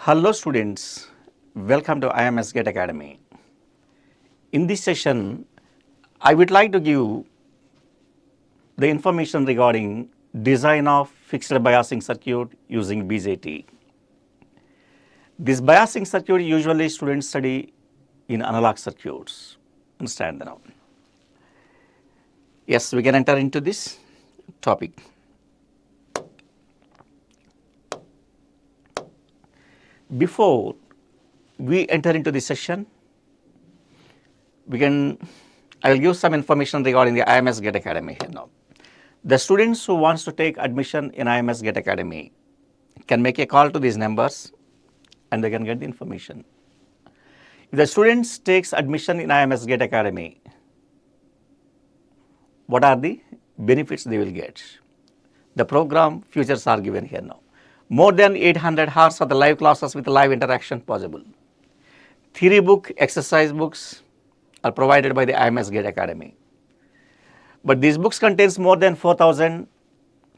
Hello students, welcome to IMS GATE Academy. In this session, I would like to give the information regarding design of fixed biasing circuit using BJT. This biasing circuit usually students study in analog circuits. Understand now. Yes, we can enter into this topic. Before we enter into this session, I will give some information regarding the IMS GATE Academy here now. The students who wants to take admission in IMS GATE Academy can make a call to these numbers and they can get the information. If the students takes admission in IMS GATE Academy, what are the benefits they will get? The program features are given here now. More than 800 hours of the live classes with live interaction possible. Theory book, exercise books are provided by the IMS GATE Academy. But these books contains more than 4,000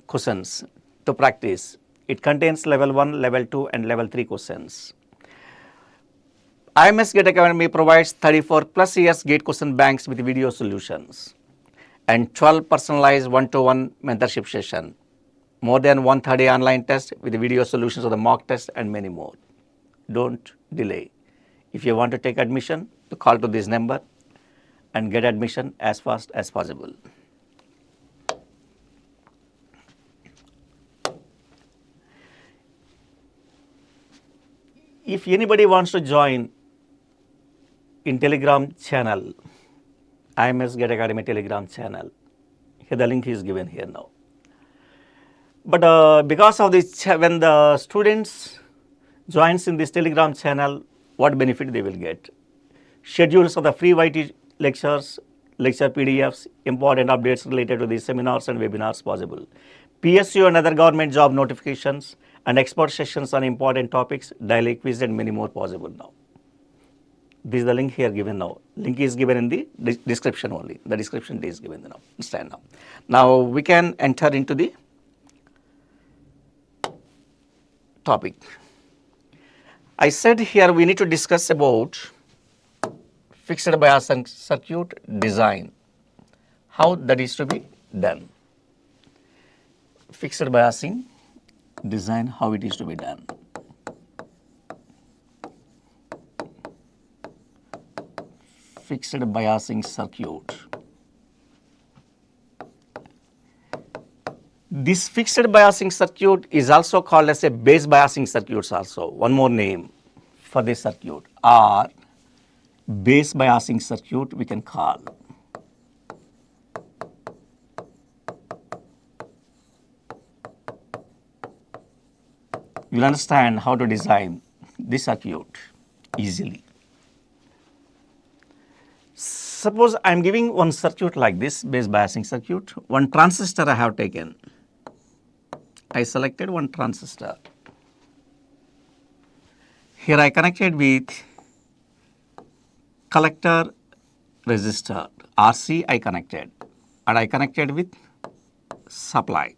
questions to practice. It contains level 1, level 2 and level 3 questions. IMS GATE Academy provides 34 plus years GATE question banks with video solutions and 12 personalized one-to-one mentorship session. More than 130 online tests with video solutions of the mock test and many more. Don't delay. If you want to take admission, call to this number and get admission as fast as possible. If anybody wants to join in Telegram channel, IMS GATE Academy Telegram channel, here the link is given here now. But because of this, when the students joins in this Telegram channel, what benefit they will get? Schedules of the free YT lectures, lecture PDFs, important updates related to the seminars and webinars possible. PSU and other government job notifications and expert sessions on important topics, daily quiz and many more possible now. This is the link here given now. Link is given in the description only. The description is given now. Understand now. Now we can enter into the topic. I said here we need to discuss about fixed biasing circuit design, how that is to be done. Fixed biasing design, how it is to be done. Fixed biasing circuit. This fixed biasing circuit is also called as a base biasing circuits also. One more name for this circuit, or base biasing circuit we can call. You will understand how to design this circuit easily. Suppose I am giving one circuit like this, base biasing circuit. One transistor I have taken. I selected one transistor. Here I connected with collector resistor, RC I connected, and I connected with supply.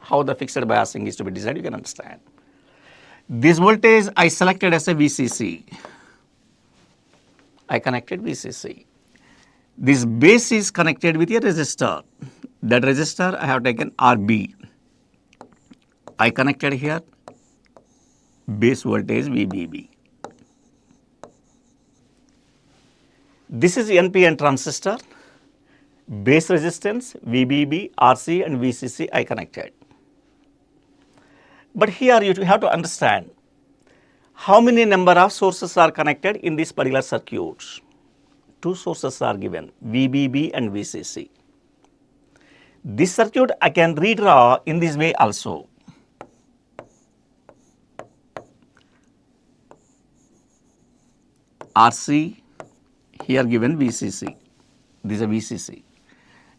How the fixed biasing is to be designed, you can understand. This voltage I selected as a VCC. I connected VCC. This base is connected with a resistor. That resistor I have taken RB. I connected here base voltage VBB. This is NPN transistor. Base resistance VBB, RC and VCC I connected. But here you have to understand how many number of sources are connected in this particular circuit. Two sources are given, VBB and VCC. This circuit I can redraw in this way also. RC, here given VCC. This is a VCC.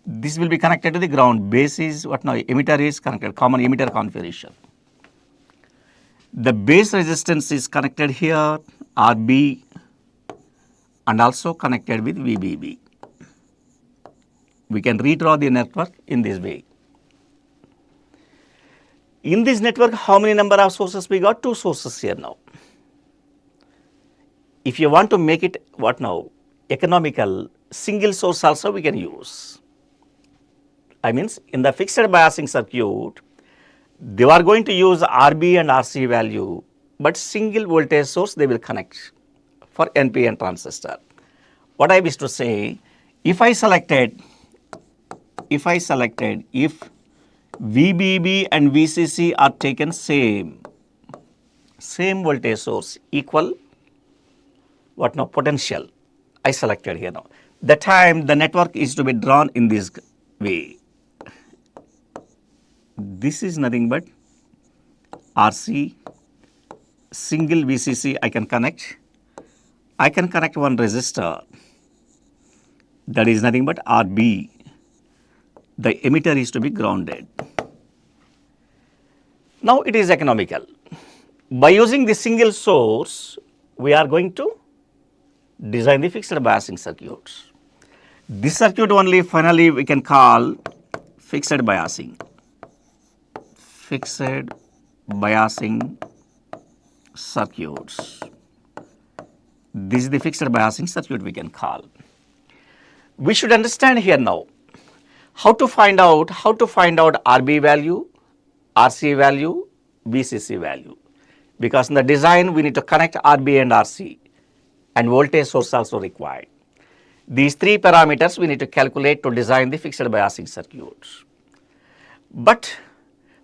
This will be connected to the ground. Base is what now? Emitter is connected, common emitter configuration. The base resistance is connected here, RB, and also connected with VBB. We can redraw the network in this way. In this network, how many number of sources we got? 2 sources here now. If you want to make it what now? Economical, single source also we can use. I means in the fixed biasing circuit, they are going to use RB and RC value, but single voltage source they will connect for NPN transistor. What I wish to say, if VBB and VCC are taken same voltage source, equal what now potential, I selected here now. The time the network is to be drawn in this way. This is nothing but RC, single VCC I can connect. I can connect one resistor, that is nothing but RB. The emitter is to be grounded. Now it is economical. By using the single source, we are going to design the fixed biasing circuits. This circuit only finally we can call fixed biasing. Fixed biasing circuits. This is the fixed biasing circuit we can call. We should understand here now how to find out RB value, RC value, VCC value. Because in the design we need to connect RB and RC, and voltage source also required. These 3 parameters we need to calculate to design the fixed biasing circuits. But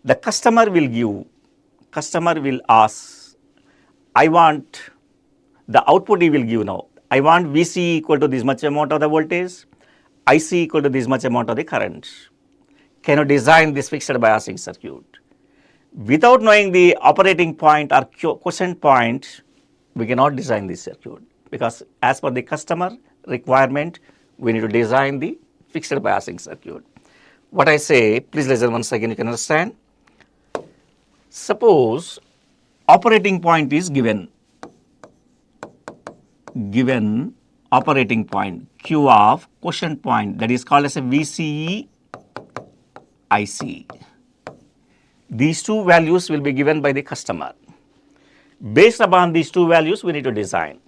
the customer will ask, I want the output he will give now. I want VC equal to this much amount of the voltage, IC equal to this much amount of the current. Can you design this fixed biasing circuit? Without knowing the operating point or quotient point, we cannot design this circuit, because as per the customer requirement, we need to design the fixed biasing circuit. What I say, please listen once again, you can understand. Suppose operating point is given operating point Q of quotient point, that is called as a VCE IC. These 2 values will be given by the customer. Based upon these 2 values, we need to design.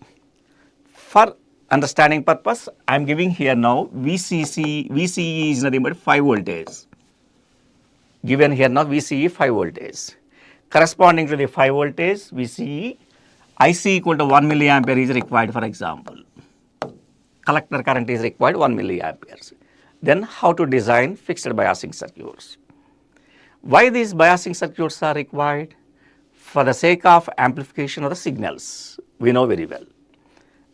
For understanding purpose, I am giving here now VCE is nothing but 5 voltage. Given here now VCE 5 voltage. Corresponding to the 5 voltage VCE, IC equal to 1 milliampere is required, for example. Collector current is required 1 milliamperes. Then how to design fixed biasing circuits? Why these biasing circuits are required? For the sake of amplification of the signals. We know very well.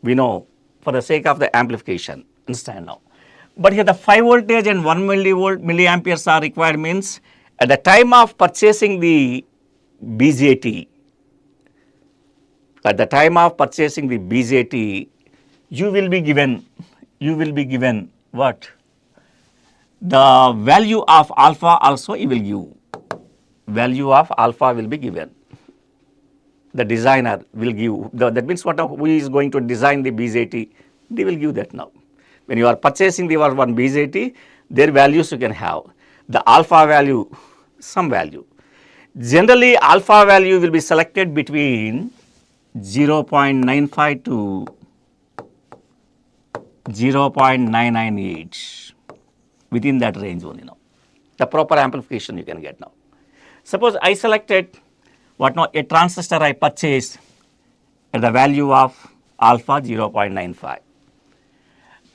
We know for the sake of the amplification. Understand now. But here the 5 voltage and 1 milliamperes are required means at the time of purchasing the BJT, you will be given what? The value of alpha also you will give. Value of alpha will be given. The designer will give. That means who is going to design the BJT, they will give that now. When you are purchasing the one BJT, their values you can have. The alpha value, some value. Generally, alpha value will be selected between 0.95 to 0.998, within that range only now. The proper amplification you can get now. Suppose I selected what now, a transistor I purchased at the value of alpha 0.95.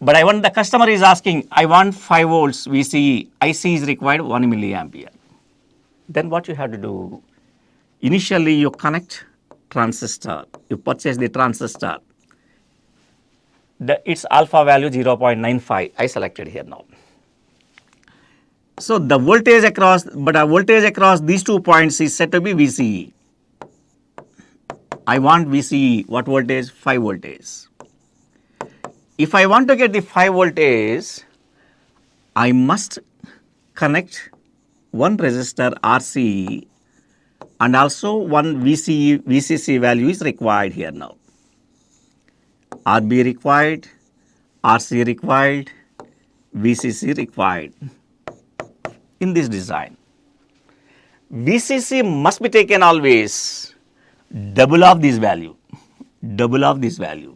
But the customer is asking, I want 5 volts VCE, IC is required 1 milliampere. Then what you have to do? Initially you connect transistor, you purchase the transistor, its alpha value 0.95, I selected here now. So the voltage across, these 2 points is said to be VCE. I want VCE, what voltage? 5 voltage. If I want to get the 5 voltage, I must connect one resistor RC and also one VCC value is required here now. RB required, RC required, VCC required in this design. VCC must be taken always double of this value, double of this value.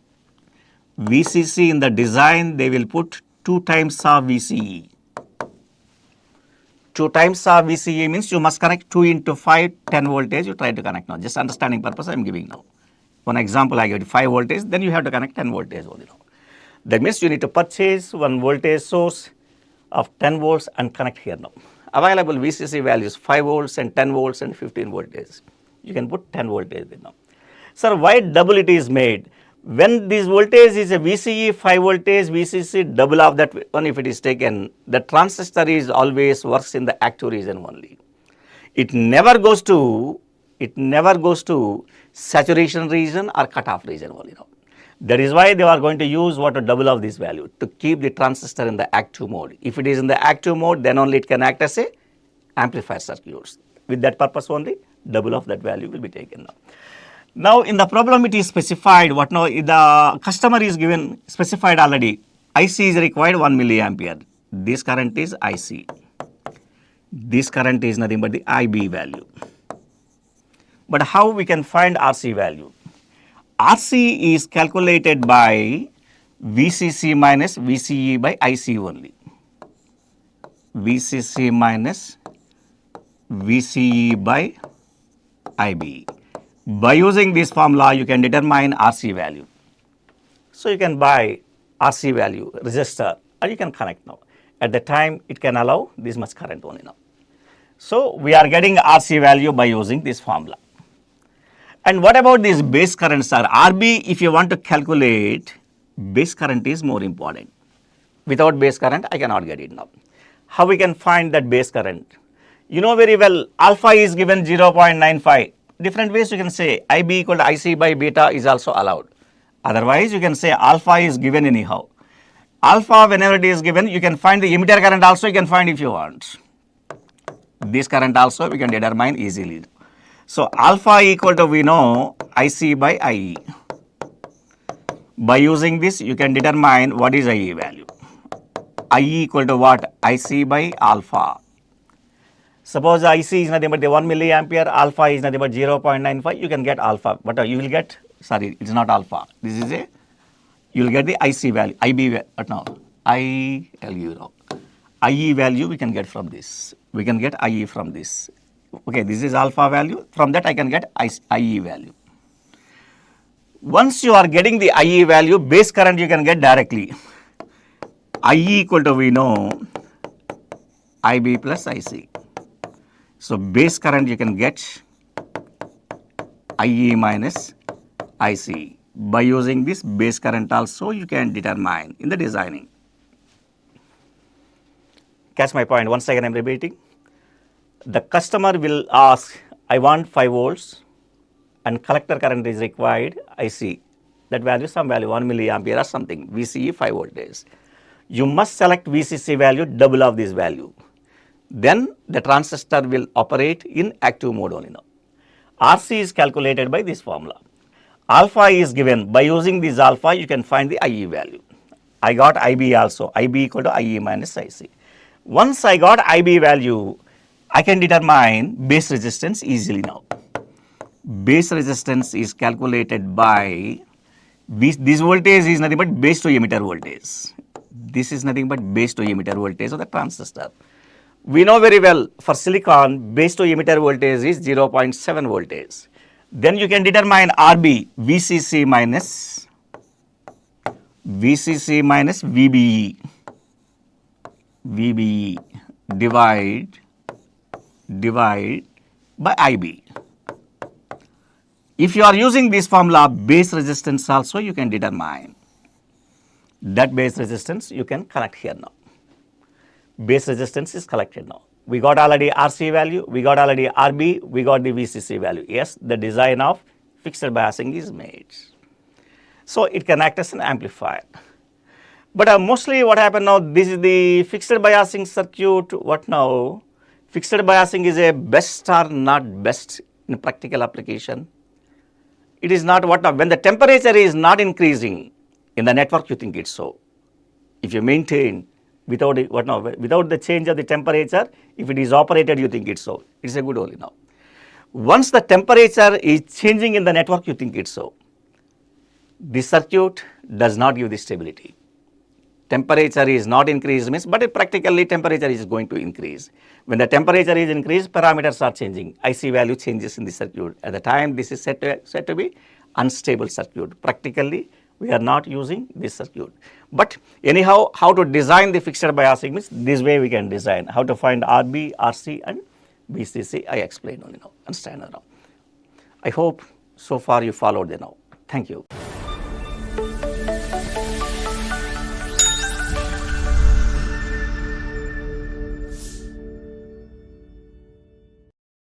VCC in the design, they will put 2 times of VCE. 2 times of VCE means you must connect 2 into 5, 10 voltage, you try to connect now. Just understanding purpose I am giving now. One example I give 5 voltage, then you have to connect 10 voltage only now. That means you need to purchase one voltage source of 10 volts and connect here now. Available VCC values 5 volts and 10 volts and 15 voltage. You can put 10 voltage now. Sir, why double it is made? When this voltage is a VCE 5 voltage, VCC double of that one if it is taken, the transistor is always works in the active region only. It never goes to saturation region or cutoff region only now. That is why they are going to use what a double of this value to keep the transistor in the active mode. If it is in the active mode, then only it can act as a amplifier circuits. With that purpose only, double of that value will be taken now. Now in the problem it is specified what now the customer is given specified already. IC is required 1 milliampere. This current is IC. This current is nothing but the IB value. But how we can find RC value? RC is calculated by VCC minus VCE by IC only. VCC minus VCE by IB. By using this formula, you can determine RC value. So you can buy RC value resistor or you can connect now. At the time, it can allow this much current only now. So we are getting RC value by using this formula. And what about these base currents are? RB, if you want to calculate, base current is more important. Without base current, I cannot get it now. How we can find that base current? You know very well, alpha is given 0.95. Different ways you can say IB equal to IC by beta is also allowed. Otherwise, you can say alpha is given anyhow. Alpha, whenever it is given, you can find the emitter current also you can find if you want. This current also we can determine easily. So, alpha equal to we know IC by IE. By using this, you can determine what is IE value. IE equal to what? IC by alpha. Suppose IC is nothing but the 1 milliampere, alpha is nothing but 0.95, you can get alpha. But you will get, sorry, it is not alpha. This is a, you will get the IC value, IB value, no, ILU. IE value we can get from this. We can get IE from this. Okay, this is alpha value. From that I can get IE value. Once you are getting the IE value, base current you can get directly. IE equal to we know IB plus IC. So base current you can get IE minus IC. By using this base current also you can determine in the designing. Catch my point, once again I am repeating. The customer will ask, I want 5 volts and collector current is required, IC. That value, some value, 1 milliampere or something, VCE 5 voltage. You must select VCC value double of this value. Then the transistor will operate in active mode only now. RC is calculated by this formula. Alpha is given. By using this alpha, you can find the IE value. I got IB also. IB equal to IE minus IC. Once I got IB value, I can determine base resistance easily now. Base resistance is calculated by, this voltage is nothing but base to emitter voltage. This is nothing but base to emitter voltage of the transistor. We know very well for silicon, base to emitter voltage is 0.7 voltage. Then you can determine RB, VCC minus VBE. VBE divide by IB. If you are using this formula, base resistance also you can determine. That base resistance you can connect here now. Base resistance is collected now. We got already RC value, we got already RB, we got the VCC value. Yes, the design of fixed biasing is made. So it can act as an amplifier. But mostly what happened now, this is the fixed biasing circuit. What now? Fixed biasing is a best or not best in practical application. It is not what now. When the temperature is not increasing in the network, you think it's so. If you maintain without without the change of the temperature, if it is operated, you think it's so. It's a good only now. Once the temperature is changing in the network, you think it's so. This circuit does not give the stability. Temperature is not increased means, but practically temperature is going to increase. When the temperature is increased, parameters are changing. IC value changes in the circuit. At the time, this is said to be unstable circuit. Practically, we are not using this circuit. But anyhow, how to design the fixed biasing means this way we can design. How to find RB, RC and BCC, I explained only now. Understand now. I hope so far you followed now. Thank you.